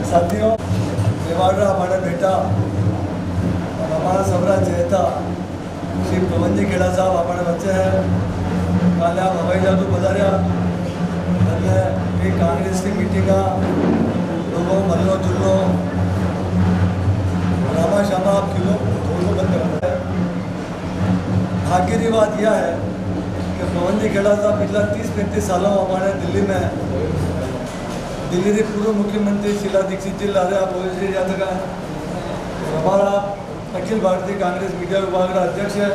साथियों, मेवाड़ा हमारा बेटा और हमारा सबरा चेता श्री पवनजी खेड़ा साहब हमारे बच्चे हैं। काले आप हवाई जहाज बजारिया एक कांग्रेस की मीटिंग लोगों मल्लो जुल्लो रामा शामा आप किलो थोड़ा बंद करना है। भाग्य की बात यह है कि पवनजी खेड़ा साहब पिछला 30-35 सालों हमारे दिल्ली में दिल्ली के पूर्व मुख्यमंत्री शीला दीक्षित जी लारे आप ओवैसी यादव का हमारा अखिल भारतीय कांग्रेस मीडिया विभाग का अध्यक्ष है।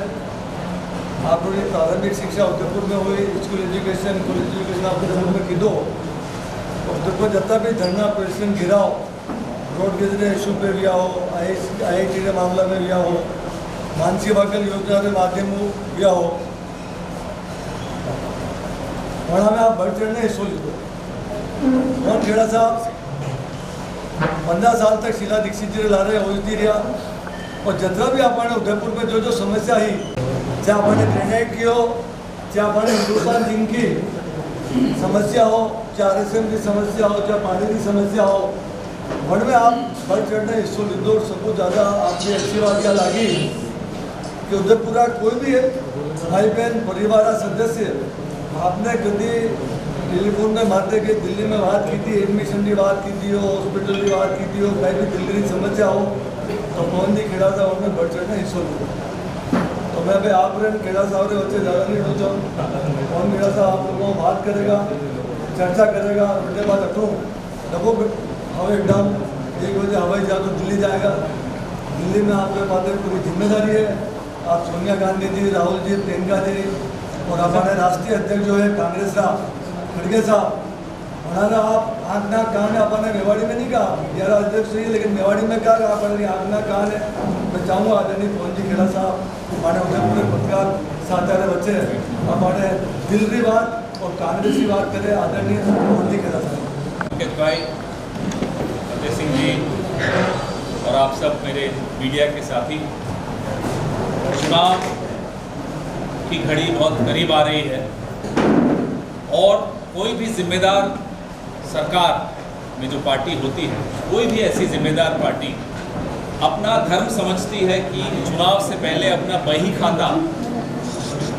आप लोगों की प्रारंभिक शिक्षा उदयपुर में हुई, स्कूल एजुकेशन कॉलेज एजुकेशन आप उदयपुर में की दो। उदयपुर जितना भी धरना प्रदर्शन गिराओ रोड के इशू पे भी आओ, IIT के मामला में भी आओ, मानसी वाकल योजना के माध्यम भी आओ, वहाँ में आप बढ़ चढ़ने हिस्सों लीधो। पवन खेड़ा साहब 15 साल तक शीला दीक्षित जी ला रहे ओवैसी रहा और जितना भी आपने उदयपुर में जो समस्या ही चाहे आपने ग्रेनाइट की हो, चाहे आपने हिंदुस्तान जिंक की समस्या हो, चाहे RSM की समस्या हो, चाहे पानी की समस्या हो, वन में आप बढ़ चढ़ने हिस्सों लीधो। सबको ज़्यादा आपकी अच्छी बात यह लगी कि उदयपुर का कोई भी भाई बहन परिवार सदस्य आपने कभी टेलीफोन में बातें की, दिल्ली में बात की थी, एडमिशन की बात की थी हो, हॉस्पिटल की बात की थी हो, कहीं भी दिल्ली की समस्या हो तो पवनजी खेड़ा साहब उनमें बढ़ चढ़ने हिस्सों लीधो। तो मैं भाई आप खेड़ा साहब के बच्चे ज़्यादा नहीं सोचो, पवन खेड़ा साहब आप लोगों को बात करेगा, चर्चा करेगा, उसके बाद रखो डबो हवाई एकदम 1 बजे हवाई जहाज दिल्ली जाएगा। दिल्ली में आपके पास पूरी जिम्मेदारी है। आप सोनिया गांधी जी, राहुल जी, प्रियंका जी और हमारे राष्ट्रीय अध्यक्ष जो है कांग्रेस का खड़गे साहब, उन्होंने आप आँखना कान है अपने मेवाड़ी में नहीं कहा, यार अध्यक्ष सही है लेकिन मेवाड़ी में क्या कहा अपने आँखना कान है। मैं चाहूँगा आदरणीय पवनजी खेड़ा साहब हमारे उदयपुर पत्रकार साथ बच्चे हमारे दिल की बात और कांग्रेस की बात करें। आदरणीय पवनजी खेड़ा साहब, अंकित भाई, फतेह सिंह जी और आप सब मेरे मीडिया के साथी, चुनाव की घड़ी बहुत करीब आ रही है और कोई भी जिम्मेदार सरकार में जो पार्टी होती है, कोई भी ऐसी जिम्मेदार पार्टी अपना धर्म समझती है कि चुनाव से पहले अपना बही खाता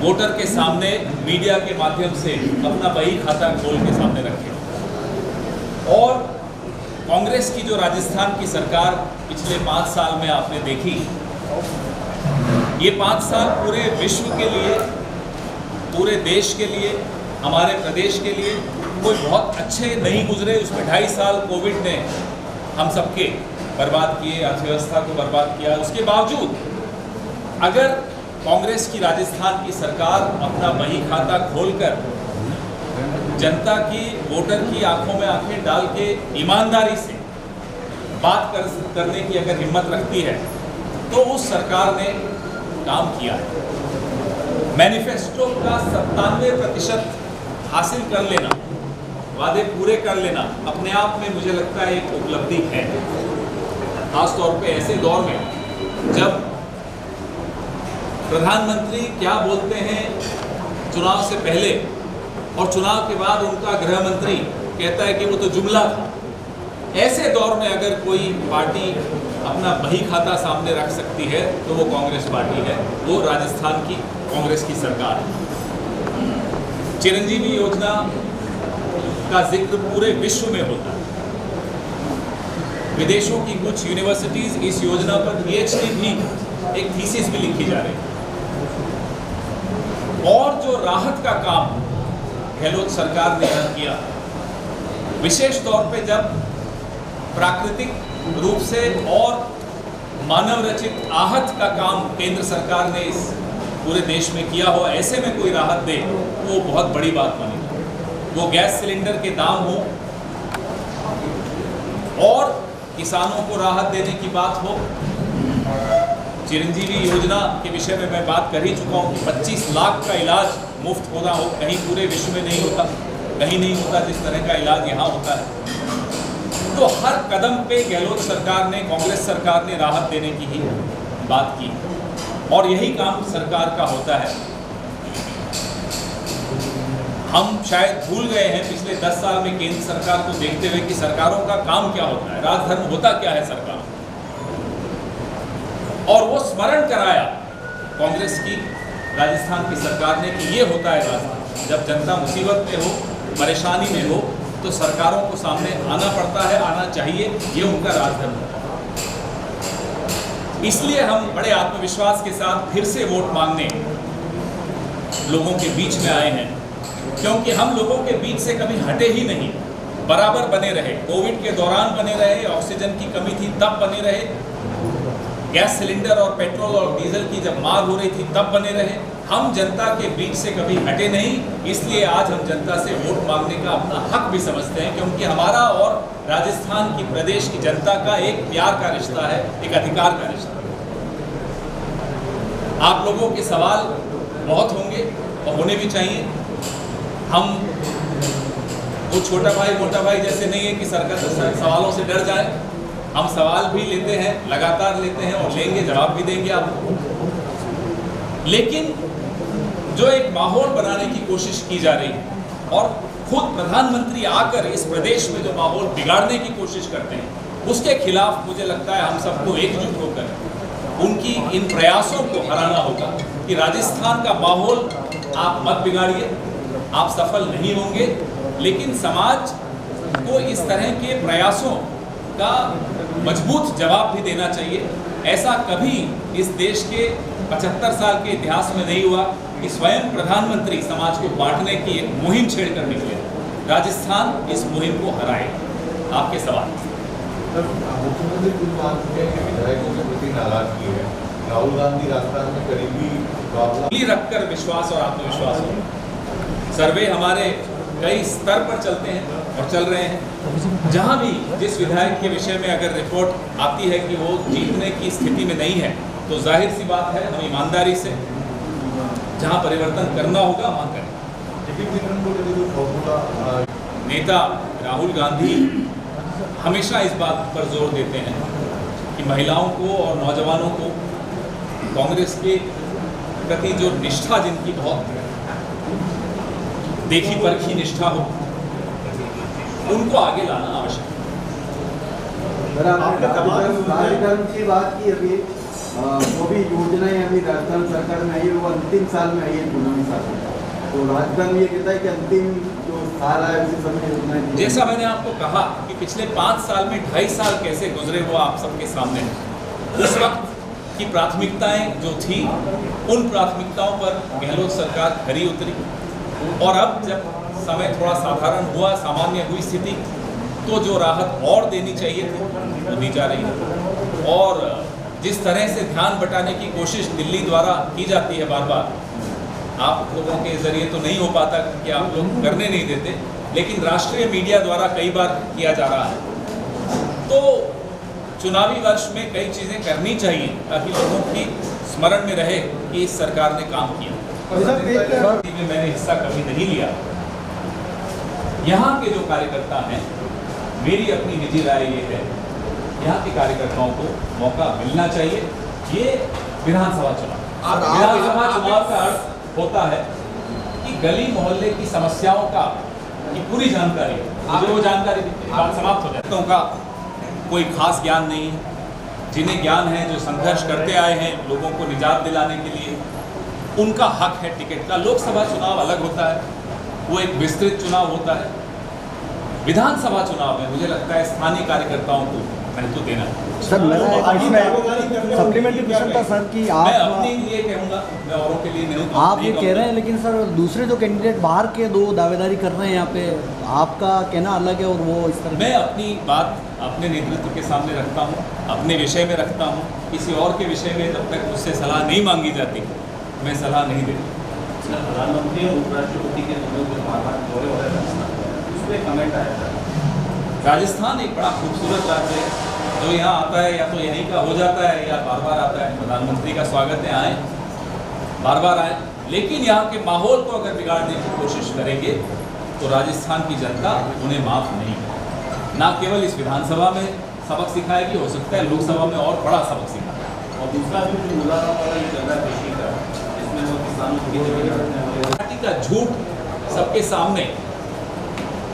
वोटर के सामने मीडिया के माध्यम से अपना बही खाता खोल के सामने रखे। और कांग्रेस की जो राजस्थान की सरकार पिछले 5 साल में आपने देखी, ये 5 साल पूरे विश्व के लिए, पूरे देश के लिए, हमारे प्रदेश के लिए कोई बहुत अच्छे नहीं गुजरे। उसमें 2.5 साल कोविड ने हम सबके बर्बाद किए, अर्थव्यवस्था को बर्बाद किया। उसके बावजूद अगर कांग्रेस की राजस्थान की सरकार अपना बही खाता खोलकर जनता की, वोटर की आंखों में आंखें डाल के ईमानदारी से बात करने की अगर हिम्मत रखती है तो उस सरकार ने काम किया है। मैनिफेस्टो का 97% हासिल कर लेना, वादे पूरे कर लेना अपने आप में मुझे लगता है एक उपलब्धि है। खासतौर पे ऐसे दौर में जब प्रधानमंत्री क्या बोलते हैं चुनाव से पहले और चुनाव के बाद उनका गृह मंत्री कहता है कि वो तो जुमला था। ऐसे दौर में अगर कोई पार्टी अपना बही खाता सामने रख सकती है तो वो कांग्रेस पार्टी है, वो राजस्थान की कांग्रेस की सरकार है। चिरंजीवी योजना का जिक्र पूरे विश्व में होता है। विदेशों की कुछ यूनिवर्सिटीज इस योजना पर PhD भी, एक थीसिस भी लिखी जा रही है। और जो राहत का काम गहलोत सरकार ने यहाँ किया, विशेष तौर पे जब प्राकृतिक रूप से और मानव रचित आहत का काम केंद्र सरकार ने इस पूरे देश में किया हो, ऐसे में कोई राहत दे वो बहुत बड़ी बात मानी। वो गैस सिलेंडर के दाम हो और किसानों को राहत देने की बात हो। चिरंजीवी योजना के विषय में मैं बात कर ही चुका हूँ कि 25 लाख का इलाज मुफ्त होना हो, कहीं पूरे विश्व में नहीं होता, कहीं नहीं होता जिस तरह का इलाज यहाँ होता है। तो हर कदम पे गहलोत सरकार ने, कांग्रेस सरकार ने राहत देने की ही बात की और यही काम सरकार का होता है। हम शायद भूल गए हैं पिछले 10 साल में केंद्र सरकार को देखते हुए कि सरकारों का काम क्या होता है, राजधर्म होता क्या है सरकार, और वो स्मरण कराया कांग्रेस की राजस्थान की सरकार ने कि ये होता है राजधर्म। जब जनता मुसीबत में हो, परेशानी में हो, तो सरकारों को सामने आना पड़ता है, आना चाहिए, ये उनका राजधर्म है। इसलिए हम बड़े आत्मविश्वास के साथ फिर से वोट मांगने लोगों के बीच में आए हैं, क्योंकि हम लोगों के बीच से कभी हटे ही नहीं, बराबर बने रहे। कोविड के दौरान बने रहे, ऑक्सीजन की कमी थी तब बने रहे, गैस सिलेंडर और पेट्रोल और डीजल की जब मार हो रही थी तब बने रहे। हम जनता के बीच से कभी हटे नहीं, इसलिए आज हम जनता से वोट मांगने का अपना हक भी समझते हैं, क्योंकि हमारा और राजस्थान की प्रदेश की जनता का एक प्यार का रिश्ता है, एक अधिकार का रिश्ता है। आप लोगों के सवाल बहुत होंगे और होने भी चाहिए। हम वो छोटा भाई मोटा भाई जैसे नहीं है कि सरकार सवालों से डर जाए। हम सवाल भी लेते हैं, लगातार लेते हैं और लेंगे, जवाब भी देंगे आपको। लेकिन जो एक माहौल बनाने की कोशिश की जा रही है और खुद प्रधानमंत्री आकर इस प्रदेश में जो माहौल बिगाड़ने की कोशिश करते हैं, उसके खिलाफ मुझे लगता है हम सबको एकजुट होकर उनकी इन प्रयासों को हराना होगा कि राजस्थान का माहौल आप मत बिगाड़िए, आप सफल नहीं होंगे। लेकिन समाज को इस तरह के प्रयासों का मजबूत जवाब भी देना चाहिए। ऐसा कभी इस देश के 75 साल के इतिहास में नहीं हुआ कि स्वयं प्रधानमंत्री समाज को बांटने की एक मुहिम छेड़कर निकले। राजस्थान इस मुहिम को हराए। आपके सवाल। मुख्यमंत्री कुछ मान चुके हैं कि विधायकों के प्रति नाराजगी है। राहुल गांधी राजस्थान में करीबी मुकाबला रखकर विश्वास और आत्मविश्वास हो। सर्वे हमारे कई स्तर पर चलते हैं और चल रहे हैं। जहां भी जिस विधायक के विषय में अगर रिपोर्ट आती है कि वो जीतने की स्थिति में नहीं है, तो जाहिर सी बात है हम ईमानदारी से जहां परिवर्तन करना होगा वहां करें। नेता राहुल गांधी हमेशा इस बात पर जोर देते हैं कि महिलाओं को और नौजवानों को कांग्रेस के प्रति जो निष्ठा जिनकी बहुत देखी परखी निष्ठा हो, उनको आगे लाना आवश्यक है। राजधर्म की बात की अभी, वो भी योजनाएं अभी राजस्थान सरकार में आई है, वो अंतिम साल में आई है चुनावी साल में। तो राजधर्म ये कहता है कि अंतिम जो साल है उसी समय योजनाएं। जैसा मैंने आपको कहा कि पिछले 5 साल में 2.5 साल कैसे गुजरे वो आप सबके सामने है। उस वक्त की प्राथमिकताएं जो थी, उन प्राथमिकताओं पर गहलोत सरकार खरी उतरी, और अब जब समय थोड़ा साधारण हुआ, सामान्य हुई स्थिति, तो जो राहत और देनी चाहिए थी वो दी जा रही है। और जिस तरह से ध्यान बटाने की कोशिश दिल्ली द्वारा की जाती है बार बार, आप लोगों के जरिए तो नहीं हो पाता कि आप लोग करने नहीं देते, लेकिन राष्ट्रीय मीडिया द्वारा कई बार किया जा रहा है। तो चुनावी वर्ष में कई चीज़ें करनी चाहिए ताकि लोगों की स्मरण में रहे कि इस सरकार ने काम किया। में मैंने हिस्सा कभी नहीं लिया। यहाँ के जो कार्यकर्ता हैं, मेरी अपनी निजी राय ये है, यहाँ के कार्यकर्ताओं को मौका मिलना चाहिए। ये विधानसभा चुनाव का अर्थ होता है कि गली मोहल्ले की समस्याओं का की पूरी जानकारी, मुझे वो जानकारी बात समाप्त हो जाए का कोई खास ज्ञान नहीं है। जिन्हें ज्ञान है, जो संघर्ष करते आए हैं लोगों को निजात दिलाने के लिए, उनका हक है टिकट का। लोकसभा चुनाव अलग होता है, वो एक विस्तृत चुनाव होता है। विधानसभा चुनाव में मुझे लगता है स्थानीय कार्यकर्ताओं को महत्व देना है। सर, मेरा इसमें सप्लीमेंट्री क्वेश्चन था सर कि आप, मैं अपने लिए कहूँगा, मैं औरों के लिए नहीं। आप ये कह रहे हैं, लेकिन सर दूसरे जो कैंडिडेट बाहर के 2 दावेदारी कर रहे हैं यहाँ पे, आपका कहना अलग है और वो इस तरह। मैं अपनी बात अपने नेतृत्व के सामने रखता हूँ, अपने विषय में रखता हूँ। किसी और के विषय में जब तक मुझसे सलाह नहीं मांगी जाती, मैं सलाह नहीं देता। प्रधानमंत्री और उपराष्ट्रपति के दोनों के बार दौरे हो रहे हैं, उसमें कमेंट आया था। राजस्थान एक बड़ा खूबसूरत राज्य है, जो यहाँ आता है या तो यहीं का हो जाता है या बार बार आता है। प्रधानमंत्री का स्वागत है, आए, बार बार आए। लेकिन यहाँ के माहौल को अगर बिगाड़ने की कोशिश करेंगे तो राजस्थान की जनता उन्हें माफ़ नहीं करेगी। ना केवल इस विधानसभा में सबक सिखाएगी, हो सकता है लोकसभा में और बड़ा सबक सिखाएगी। और दूसरा भी जो मुलाकात वाला ये चल रहा है कृषि का, इसमें वो किसानों की पार्टी का झूठ सबके सामने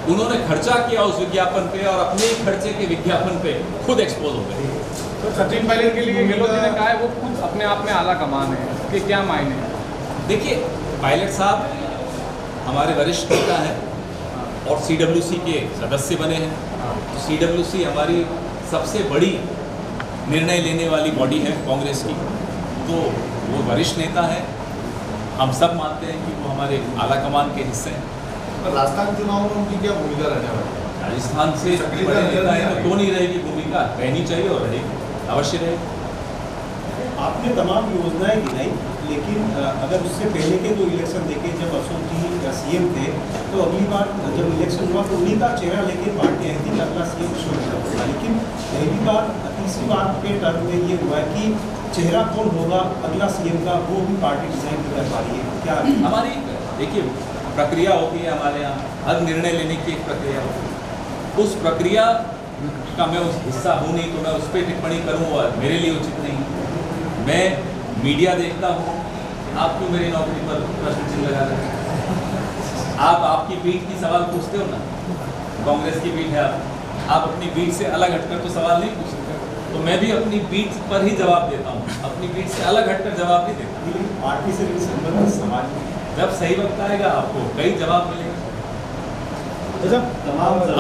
उन्होंने खर्चा किया उस विज्ञापन पे और अपने ही खर्चे के विज्ञापन पे खुद एक्सपोज हो गए। तो सचिन पायलट के लिए गहलोत जी ने कहा है वो खुद अपने आप में आला कमान है, इसके क्या मायने हैं? देखिए, पायलट साहब हमारे वरिष्ठ नेता हैं और CWC के सदस्य बने हैं। तो CWC हमारी सबसे बड़ी निर्णय लेने वाली बॉडी है कांग्रेस की, तो वो वरिष्ठ नेता है। हम सब मानते हैं कि वो हमारे आला कमान के हिस्से हैं। पर राजस्थान चुनाव में उनकी क्या भूमिका रहने वाली है? राजस्थान से बड़े नेता है तो क्यों नहीं रहेगी भूमिका, रहनी चाहिए और रहेगी, अवश्य रहेगी। आपने तमाम योजनाएं गिनाई, लेकिन अगर उससे पहले के जो इलेक्शन देखे, जब अशोक जी CM थे, तो अगली बार जब इलेक्शन हुआ तो उन्हीं का चेहरा लेके पार्टी आई थी कि अगला CM अशोक जी होगा। लेकिन पहली बार तीसरी बार के टर्म में ये हुआ है कि चेहरा कौन होगा अगला CM का, वो भी पार्टी डिसाइड नहीं कर पा रही है। क्या हमारी देखिए प्रक्रिया होती है हमारे यहाँ, हर निर्णय लेने की एक प्रक्रिया होती है। उस प्रक्रिया का मैं उस हिस्सा हूँ नहीं, तो मैं उस पर टिप्पणी करूँ और मेरे लिए उचित नहीं। मैं मीडिया देखता हूँ, आप क्यों मेरी नौकरी पर प्रश्न चिन्ह लगा रहे हैं? आप आपकी पीठ की सवाल पूछते हो ना, कांग्रेस की पीठ है आप अपनी पीठ से अलग हटकर तो सवाल नहीं पूछते, तो मैं भी अपनी पीठ पर ही जवाब देता हूँ, अपनी पीठ से अलग हटकर जवाब नहीं देता। लेकिन पार्टी से भी संबंधित समाज में जब सही वक्त आएगा आपको कई जवाब मिलेंगे।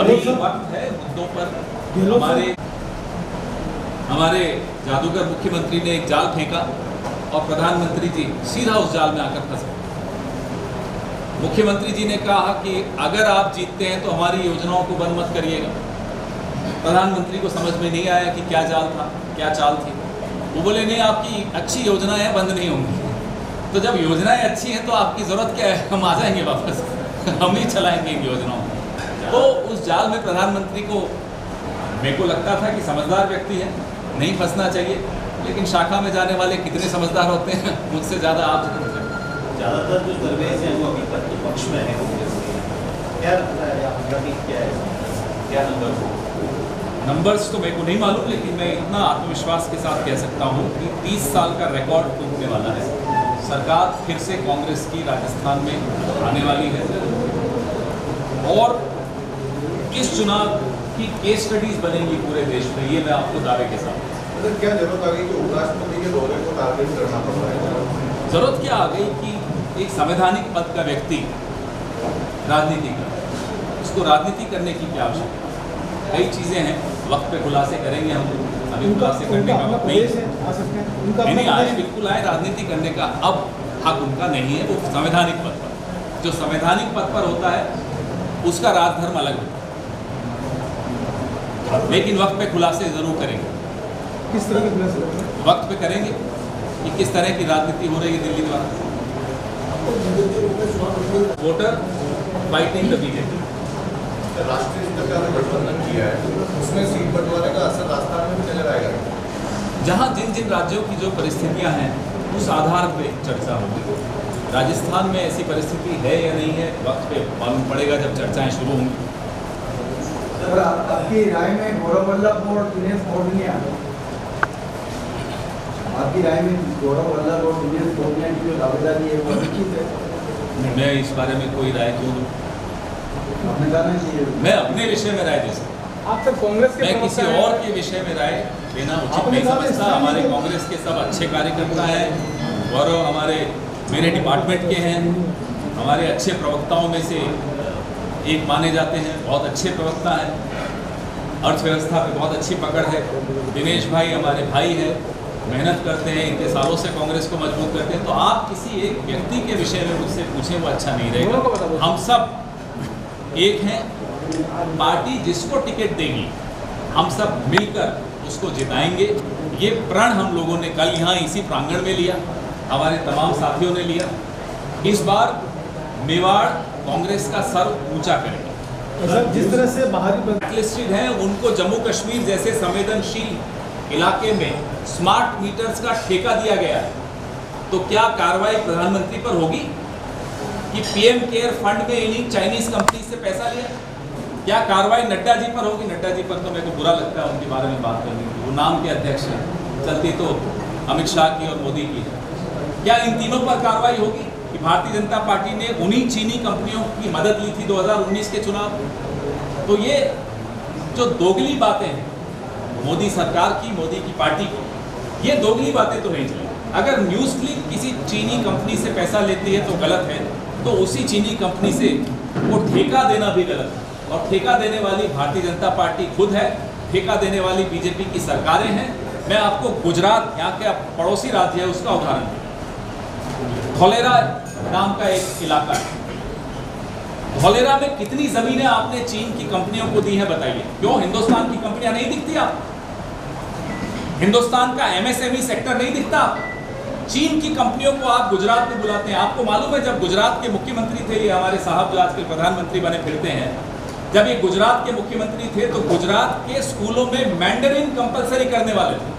अभी वक्त है मुद्दों पर। हमारे जादूगर मुख्यमंत्री ने एक जाल फेंका और प्रधानमंत्री जी सीधा उस जाल में आकर फंस गए। मुख्यमंत्री जी ने कहा कि अगर आप जीतते हैं तो हमारी योजनाओं को बंद मत करिएगा। प्रधानमंत्री को समझ में नहीं आया कि क्या जाल था, क्या चाल थी। वो बोले नहीं, आपकी अच्छी योजनाएं हैं, बंद नहीं होंगी। तो जब योजनाएं अच्छी हैं तो आपकी ज़रूरत क्या है, हम आ जाएंगे वापस, हम ही चलाएंगे इन योजनाओं को। तो उस जाल में प्रधानमंत्री को, मेरे को लगता था कि समझदार व्यक्ति है, नहीं फंसना चाहिए, लेकिन शाखा में जाने वाले कितने समझदार होते हैं, मुझसे ज़्यादा आप जानते हैं। ज़्यादातर जो दरवेश हैं वो अभी तक तो पक्ष में है कांग्रेस के। क्या लगता है आपका कि क्या है, क्या नंबर हो? नंबर्स तो मेरे को नहीं मालूम, लेकिन मैं इतना आत्मविश्वास के साथ कह सकता हूँ कि 30 साल का रिकॉर्ड टूटने वाला है। सरकार फिर से कांग्रेस की राजस्थान में आने वाली है और इस चुनाव की केस स्टडीज बनेंगी पूरे देश में, ये मैं आपको दावे के साथ। मतलब क्या जरूरत आ गई कि उपराष्ट्रपति के दौरे को टारगेट करना पड़ रहा है? जरूरत क्या आ गई कि एक संवैधानिक पद का व्यक्ति राजनीति कर, उसको राजनीति करने की क्या आवश्यकता? कई चीज़ें हैं, वक्त पे खुलासे करेंगे हम, अभी खुलासे करने का वक्त नहीं, आज बिल्कुल आए राजनीति करने का अब हक उनका नहीं है। वो संवैधानिक पद पर, जो संवैधानिक पद पर होता है उसका राजधर्म अलग होता है, लेकिन वक्त पे खुलासे जरूर करेंगे। किस तरह के खुलासे? वक्त पे करेंगे कि किस तरह की राजनीति हो रही है दिल्ली द्वारा। Voter fighting the BJP. राष्ट्रीय सरकार ने गठबंधन किया है, उसमें सीट बंटवारे का असर राजस्थान में भी नजर आएगा। जहाँ जिन जिन राज्यों की जो परिस्थितियाँ हैं उस आधार पे चर्चा होगी। राजस्थान में ऐसी परिस्थिति है या नहीं है, वक्त पे मालूम पड़ेगा जब चर्चाएं शुरू होंगी। सर, आपकी राय में गौरव वल्लभ और दिनेश मोडनिया, आपकी राय में गौरव वल्लभ और दिनेश मोडनिया की जो दावेदारी है वो निश्चित है? मैं इस बारे में कोई राय क्यों दूँ? आपने जाना चाहिए। मैं अपने विषय में राय दे सकता, आप सब कांग्रेस के मैं किसी और के विषय में राय देना उचित नहीं समझता। हमारे कांग्रेस के सब अच्छे कार्यकर्ता हैं, गौरव हमारे मेरे डिपार्टमेंट के हैं, हमारे अच्छे प्रवक्ताओं में से एक माने जाते हैं, बहुत अच्छे प्रवक्ता हैं, अर्थव्यवस्था पे बहुत अच्छी पकड़ है। दिनेश भाई हमारे भाई हैं, मेहनत करते हैं, इतने सालों से कांग्रेस को मजबूत करते हैं। तो आप किसी एक व्यक्ति के विषय में मुझसे पूछें, वो अच्छा नहीं रहेगा। हम सब एक हैं, पार्टी जिसको टिकट देगी हम सब मिलकर उसको जिताएंगे। ये प्रण हम लोगों ने कल यहाँ इसी प्रांगण में लिया, हमारे तमाम साथियों ने लिया। इस बार मेवाड़ कांग्रेस का सर ऊंचा करेगा। सर, जिस तरह से बाहरी लिस्टेड हैं उनको जम्मू कश्मीर जैसे संवेदनशील इलाके में स्मार्ट मीटर्स का ठेका दिया गया है, तो क्या कार्रवाई प्रधानमंत्री पर होगी कि पीएम केयर फंड में इन्हीं चाइनीज कंपनी से पैसा लिया? क्या कार्रवाई नड्डा जी पर होगी? नड्डा जी पर तो मेरे को बुरा लगता है उनके बारे में बात करने की, वो नाम के अध्यक्ष हैं, चलती तो अमित शाह की और मोदी की है। क्या इन तीनों पर कार्रवाई होगी कि भारतीय जनता पार्टी ने उन्हीं चीनी कंपनियों की मदद ली थी 2019 के चुनाव में। तो ये जो दोगली बातें हैं मोदी सरकार की, मोदी की पार्टी की, ये दोगली बातें तो नहीं चली। अगर न्यूज़ क्लिक किसी चीनी कंपनी से पैसा लेती है तो गलत है, तो उसी चीनी कंपनी से वो ठेका देना भी गलत है। और ठेका देने वाली भारतीय जनता पार्टी खुद है, ठेका देने वाली बीजेपी की सरकारें हैं। मैं आपको गुजरात, यहाँ के पड़ोसी राज्य है, उसका उदाहरण दूं। धोलेरा नाम का एक इलाका है। धोलेरा में कितनी जमीनें आपने चीन की कंपनियों को दी हैं बताइए? क्यों हिंदुस्तान की कंपनियां नहीं दिखती आप? हिंदुस्तान का एमएसएमई सेक्टर नहीं दिखता? चीन की कंपनियों को आप गुजरात में बुलाते हैं। आपको मालूम है, जब गुजरात के मुख्यमंत्री थे ये हमारे साहब जो आजकल प्रधानमंत्री बने फिरते हैं, जब ये गुजरात के मुख्यमंत्री थे तो गुजरात के स्कूलों में मैंडरिन कंपलसरी करने वाले थे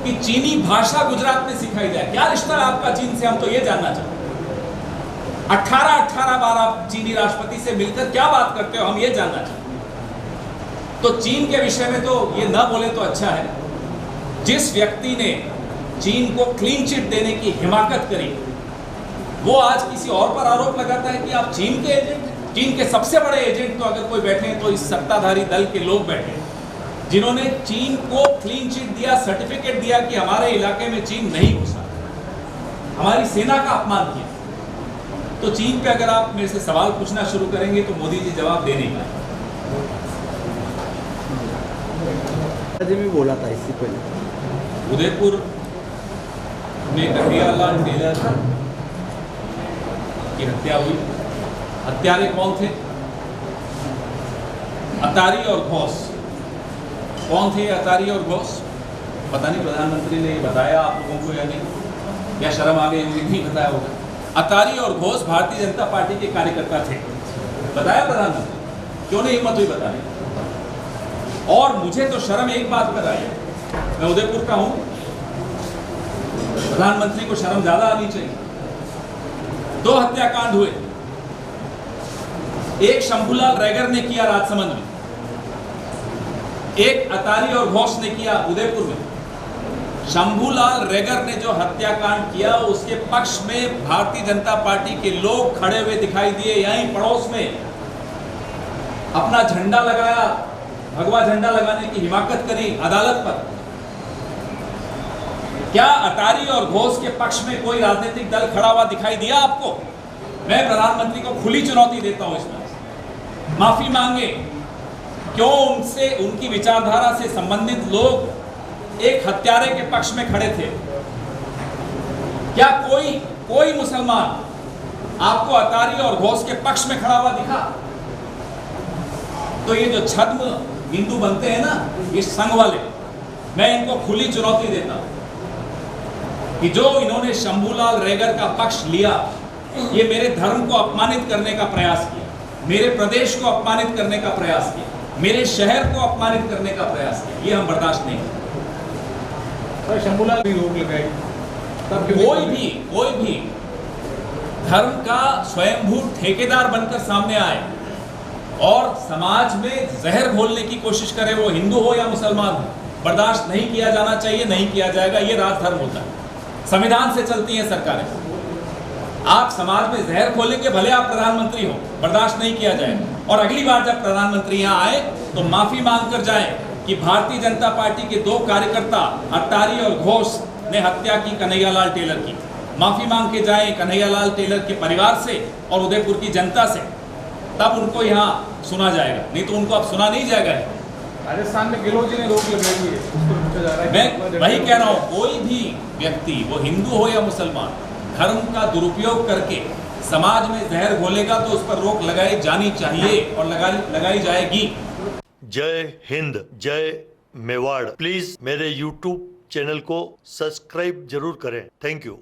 कि चीनी भाषा गुजरात में सिखाई जाए। क्या रिश्ता है आपका चीन से, हम तो ये जानना चाहते हैं। 18 बार आप चीनी राष्ट्रपति से मिलकर क्या बात करते हो, हम ये जानना चाहते हैं। तो चीन के विषय में तो ये न बोले तो अच्छा है। जिस व्यक्ति ने चीन को क्लीन चिट देने की हिमाकत करी, वो आज किसी और पर आरोप लगाता है कि आप चीन के एजेंट। चीन के सबसे बड़े एजेंट तो अगर कोई बैठे हैं तो इस सत्ताधारी दल के लोग बैठे हैं, जिन्होंने चीन को क्लीन चिट दिया, सर्टिफिकेट दिया कि हमारे इलाके में चीन नहीं घुसा, हमारी सेना का अपमान किया। तो चीन पे अगर आप मेरे से सवाल पूछना शुरू करेंगे तो मोदी जी जवाब दे नहीं पाए। भी बोला था इससे पहले उदयपुर में कन्हैयालाल टेलर की हत्या हुई। हत्यारे कौन थे? अतारी और घोष। कौन थे अतारी और घोष? पता नहीं प्रधानमंत्री ने ये बताया आप लोगों को या नहीं, या शर्म आ गई होगी, नहीं बताया होगा। अतारी और घोष भारतीय जनता पार्टी के कार्यकर्ता थे। बताया प्रधानमंत्री? क्यों नहीं हिम्मत हुई बताने? और मुझे तो शर्म एक बात पर आई, मैं उदयपुर का हूं, प्रधानमंत्री को शर्म ज्यादा आनी चाहिए। 2 हत्याकांड हुए। एक शंभूलाल रैगर ने किया राजसमंद में, एक अतारी और घोष ने किया उदयपुर में। शंभूलाल रैगर ने जो हत्याकांड किया उसके पक्ष में भारतीय जनता पार्टी के लोग खड़े हुए दिखाई दिए। यहीं पड़ोस में अपना झंडा लगाया, भगवा झंडा लगाने की हिमाकत करी अदालत पर। क्या अतारी और घोष के पक्ष में कोई राजनीतिक दल खड़ा हुआ दिखाई दिया आपको? मैं प्रधानमंत्री को खुली चुनौती देता हूं इसमें, माफी मांगे। क्यों उनसे, उनकी विचारधारा से संबंधित लोग एक हत्यारे के पक्ष में खड़े थे? क्या कोई मुसलमान आपको अतारी और घोष के पक्ष में खड़ा हुआ दिखा? तो ये जो छद्म हिंदू बनते हैं ना, ये संघ वाले, मैं इनको खुली चुनौती देता हूं कि जो इन्होंने शंभूलाल रैगर का पक्ष लिया, ये मेरे धर्म को अपमानित करने का प्रयास किया, मेरे प्रदेश को अपमानित करने का प्रयास किया, मेरे शहर को अपमानित करने का प्रयास किया। ये हम बर्दाश्त नहीं करेंगे। शंभूलाल भी रोक लगाई, तब कोई भी धर्म का स्वयंभू ठेकेदार बनकर सामने आए और समाज में जहर घोलने की कोशिश करे, वो हिंदू हो या मुसलमान हो, बर्दाश्त नहीं किया जाना चाहिए, नहीं किया जाएगा। ये राजधर्म होता है, संविधान से चलती हैं सरकारें। आप समाज में जहर खोलेंगे, भले आप प्रधानमंत्री हो, बर्दाश्त नहीं किया जाएगा। और अगली बार जब प्रधानमंत्री यहाँ आए तो माफी मांग कर जाए कि भारतीय जनता पार्टी के 2 कार्यकर्ता अतारी और घोष ने हत्या की कन्हैयालाल टेलर की। माफी मांग के जाए कन्हैयालाल टेलर के परिवार से और उदयपुर की जनता से, तब उनको यहाँ सुना जाएगा, नहीं तो उनको अब सुना नहीं जाएगा। राजस्थान में गिलोजी ने रोक लगाई है, उसको पूछा जा रहा है। मैं वही कह रहा हूँ, कोई भी व्यक्ति, वो हिंदू हो या मुसलमान, धर्म का दुरुपयोग करके समाज में जहर घोलेगा तो उस पर रोक लगाई जानी चाहिए और लगाई जाएगी। जय हिंद, जय मेवाड़। प्लीज मेरे YouTube चैनल को सब्सक्राइब जरूर करें। Thank you.